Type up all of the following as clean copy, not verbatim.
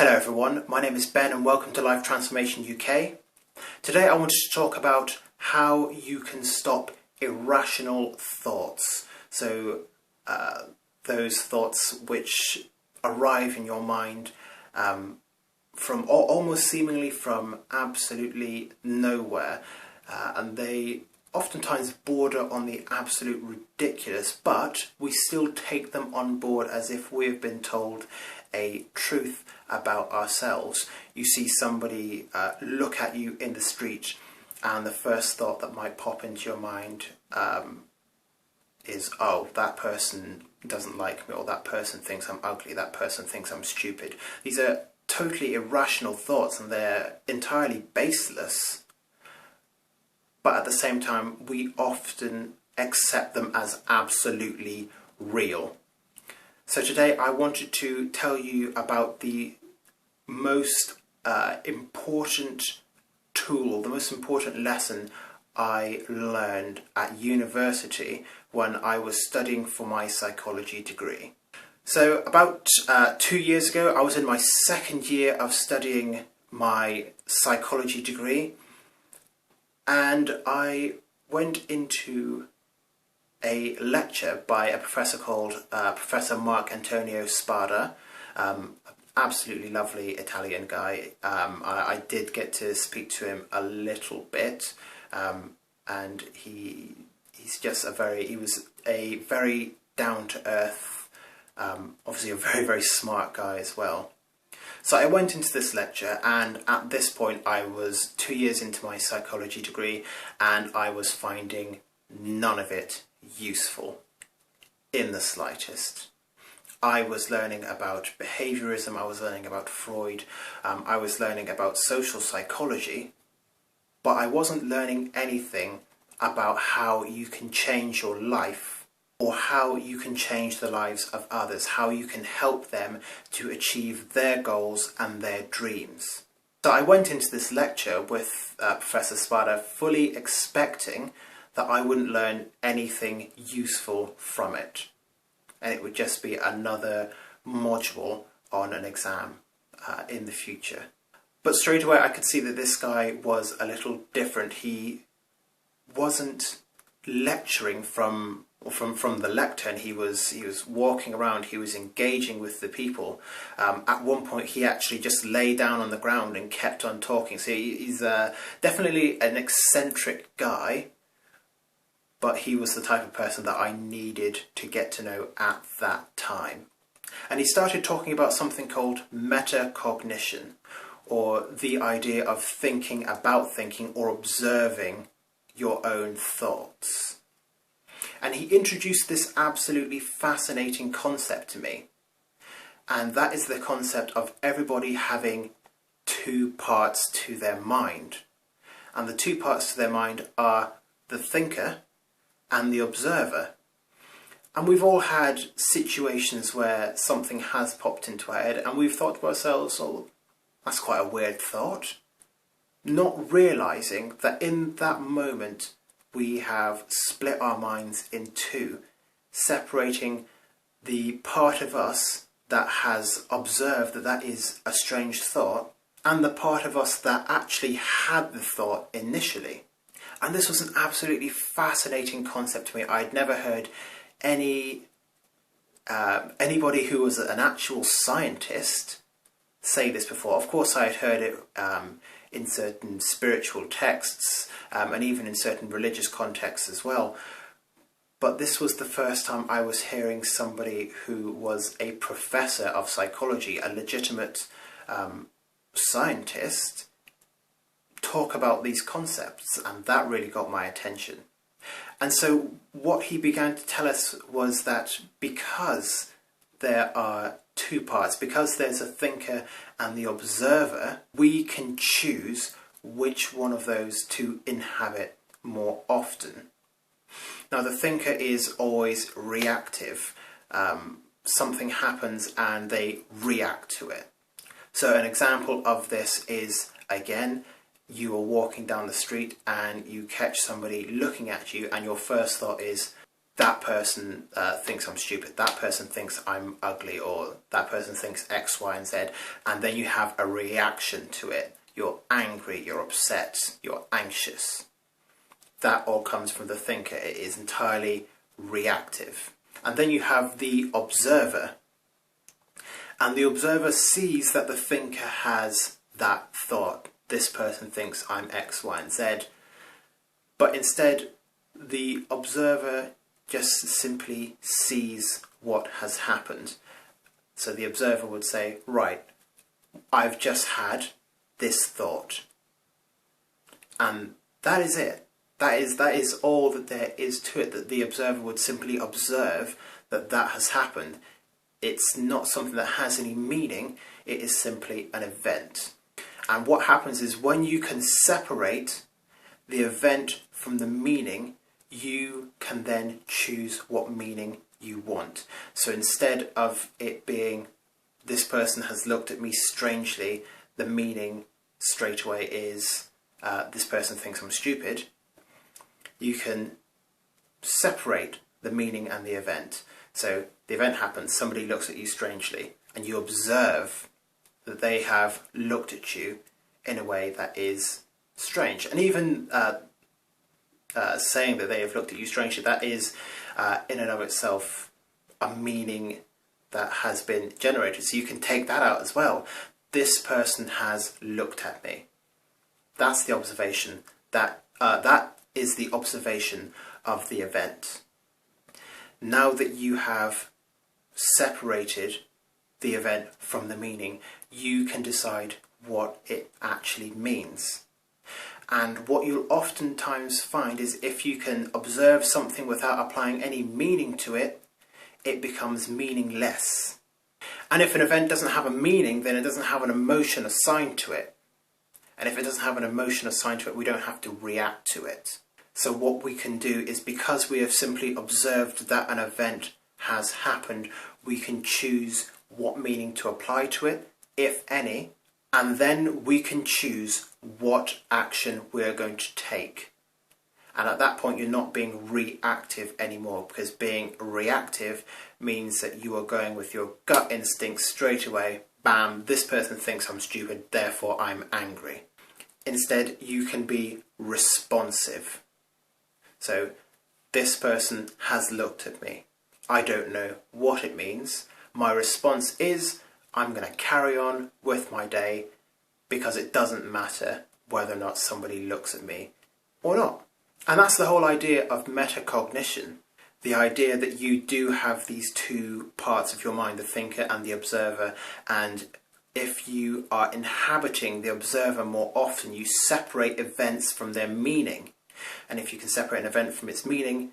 Hello everyone, my name is Ben and welcome to Life Transformation UK. Today I wanted to talk about how you can stop irrational thoughts. So those thoughts which arrive in your mind from almost seemingly from absolutely nowhere, and they oftentimes border on the absolute ridiculous, but we still take them on board as if we've been told a truth about ourselves. You see somebody look at you in the street and the first thought that might pop into your mind is, oh, that person doesn't like me, or that person thinks I'm ugly, that person thinks I'm stupid. These are totally irrational thoughts and they're entirely baseless, but at the same time we often accept them as absolutely real. So today I wanted to tell you about the most important tool, the most important lesson I learned at university when I was studying for my psychology degree. So about 2 years ago, I was in my second year of studying my psychology degree, and I went into a lecture by a professor called Professor Mark Antonio Spada, absolutely lovely Italian guy. I did get to speak to him a little bit, and he was a very down-to-earth, obviously a very, very smart guy as well. So I went into this lecture, and at this point I was 2 years into my psychology degree and I was finding none of it useful in the slightest. I was learning about behaviorism, I was learning about Freud, I was learning about social psychology, but I wasn't learning anything about how you can change your life or how you can change the lives of others, how you can help them to achieve their goals and their dreams. So I went into this lecture with Professor Spada fully expecting that I wouldn't learn anything useful from it, and it would just be another module on an exam in the future. But straight away I could see that this guy was a little different. He wasn't lecturing from the lectern. He was walking around, he was engaging with the people. At one point he actually just lay down on the ground and kept on talking. So he's definitely an eccentric guy, but he was the type of person that I needed to get to know at that time. And he started talking about something called metacognition, or the idea of thinking about thinking or observing your own thoughts. And he introduced this absolutely fascinating concept to me, and that is the concept of everybody having two parts to their mind. And the two parts to their mind are the thinker and the observer. And we've all had situations where something has popped into our head and we've thought to ourselves, oh, that's quite a weird thought, not realising that in that moment we have split our minds in two, separating the part of us that has observed that that is a strange thought and the part of us that actually had the thought initially. And this was an absolutely fascinating concept to me. I'd never heard anybody who was an actual scientist say this before. Of course I had heard it in certain spiritual texts and even in certain religious contexts as well. But this was the first time I was hearing somebody who was a professor of psychology, a legitimate scientist, talk about these concepts, and that really got my attention. And so what he began to tell us was that because there are two parts, because there's a thinker and the observer, we can choose which one of those to inhabit more often. Now the thinker is always reactive. Something happens and they react to it. So an example of this is, again, you are walking down the street and you catch somebody looking at you and your first thought is, that person thinks I'm stupid, that person thinks I'm ugly, or that person thinks X, Y, and Z, and then you have a reaction to it. You're angry, you're upset, you're anxious. That all comes from the thinker. It is entirely reactive. And then you have the observer. And the observer sees that the thinker has that thought. This person thinks I'm X, Y, and Z. But instead, the observer just simply sees what has happened. So the observer would say, right, I've just had this thought. And that is it. That is all that there is to it, that the observer would simply observe that that has happened. It's not something that has any meaning, it is simply an event. And what happens is when you can separate the event from the meaning, you can then choose what meaning you want. So instead of it being, this person has looked at me strangely, the meaning straight away is, this person thinks I'm stupid. You can separate the meaning and the event. So the event happens, somebody looks at you strangely, and you observe that they have looked at you in a way that is strange. And even saying that they have looked at you strangely, that is in and of itself a meaning that has been generated. So you can take that out as well. This person has looked at me. That's the observation. That is the observation of the event. Now that you have separated the event from the meaning, you can decide what it actually means. And what you'll oftentimes find is if you can observe something without applying any meaning to it, it becomes meaningless. And if an event doesn't have a meaning, then it doesn't have an emotion assigned to it. And if it doesn't have an emotion assigned to it, we don't have to react to it. So what we can do is, because we have simply observed that an event has happened, we can choose what meaning to apply to it, if any, and then we can choose what action we're going to take. And at that point, you're not being reactive anymore, because being reactive means that you are going with your gut instinct straight away. Bam, this person thinks I'm stupid, therefore I'm angry. Instead, you can be responsive. So, this person has looked at me. I don't know what it means. My response is, I'm going to carry on with my day, because it doesn't matter whether or not somebody looks at me or not. And that's the whole idea of metacognition. The idea that you do have these two parts of your mind, the thinker and the observer, and if you are inhabiting the observer more often, you separate events from their meaning. And if you can separate an event from its meaning,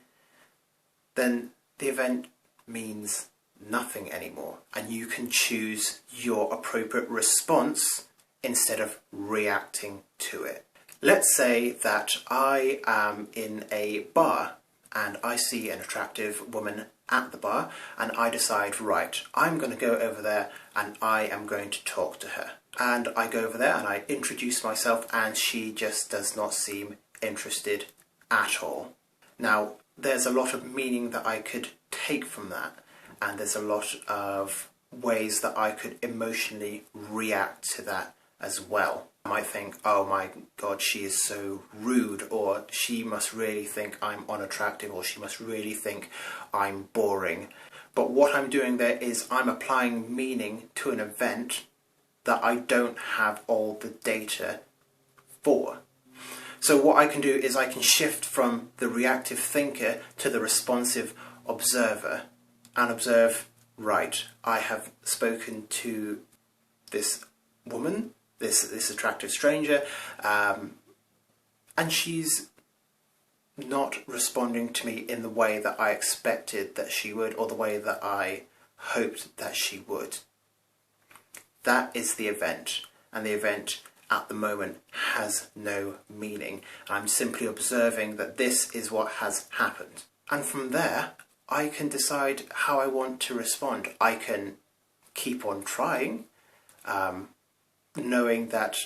then the event means nothing anymore. And you can choose your appropriate response instead of reacting to it. Let's say that I am in a bar and I see an attractive woman at the bar, and I decide, right, I'm going to go over there and I am going to talk to her. And I go over there and I introduce myself, and she just does not seem interested at all. Now, there's a lot of meaning that I could take from that, and there's a lot of ways that I could emotionally react to that as well. I might think, oh my God, she is so rude, or she must really think I'm unattractive, or she must really think I'm boring. But what I'm doing there is I'm applying meaning to an event that I don't have all the data for. So what I can do is I can shift from the reactive thinker to the responsive observer and observe, right, I have spoken to this woman, this attractive stranger, and she's not responding to me in the way that I expected that she would, or the way that I hoped that she would. That is the event, and the event at the moment has no meaning. I'm simply observing that this is what has happened. And from there, I can decide how I want to respond. I can keep on trying, knowing that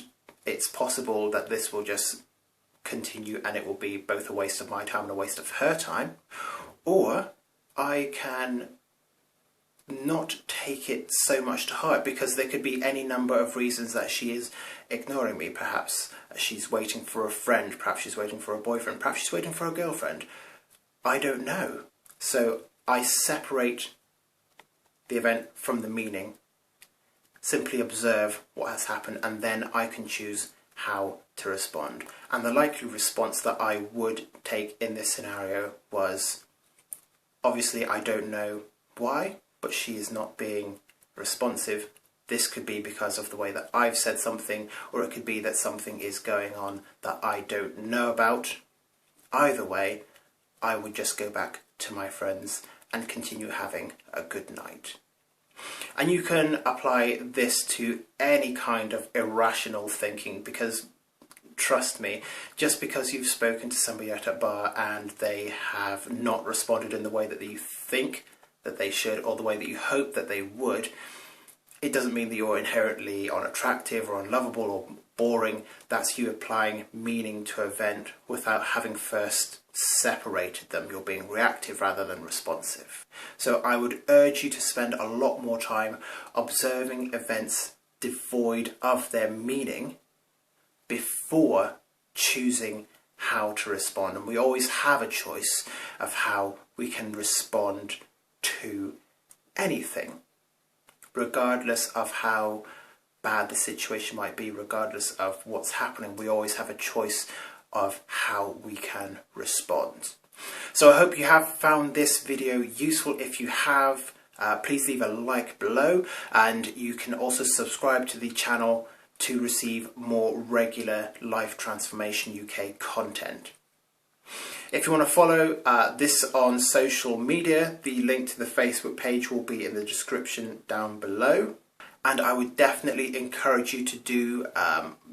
it's possible that this will just continue and it will be both a waste of my time and a waste of her time. Or I can not take it so much to heart, because there could be any number of reasons that she is ignoring me. Perhaps she's waiting for a friend, perhaps she's waiting for a boyfriend, perhaps she's waiting for a girlfriend. I don't know. So I separate the event from the meaning, simply observe what has happened, and then I can choose how to respond. And the likely response that I would take in this scenario was, obviously I don't know why, but she is not being responsive. This could be because of the way that I've said something, or it could be that something is going on that I don't know about. Either way, I would just go back to my friends and continue having a good night. And you can apply this to any kind of irrational thinking, because trust me, just because you've spoken to somebody at a bar and they have not responded in the way that you think that they should, or the way that you hope that they would, it doesn't mean that you're inherently unattractive or unlovable or boring. That's you applying meaning to an event without having first separated them. You're being reactive rather than responsive. So I would urge you to spend a lot more time observing events devoid of their meaning before choosing how to respond. And we always have a choice of how we can respond to anything, regardless of how bad the situation might be, regardless of what's happening. We always have a choice of how we can respond. So I hope you have found this video useful. If you have, please leave a like below, and you can also subscribe to the channel to receive more regular Life Transformation UK content. If you want to follow this on social media, the link to the Facebook page will be in the description down below. And I would definitely encourage you to do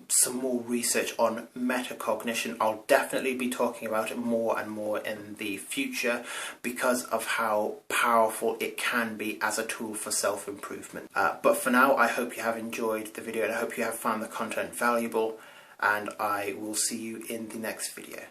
some more research on metacognition. I'll definitely be talking about it more and more in the future, because of how powerful it can be as a tool for self-improvement. But for now, I hope you have enjoyed the video, and I hope you have found the content valuable, and I will see you in the next video.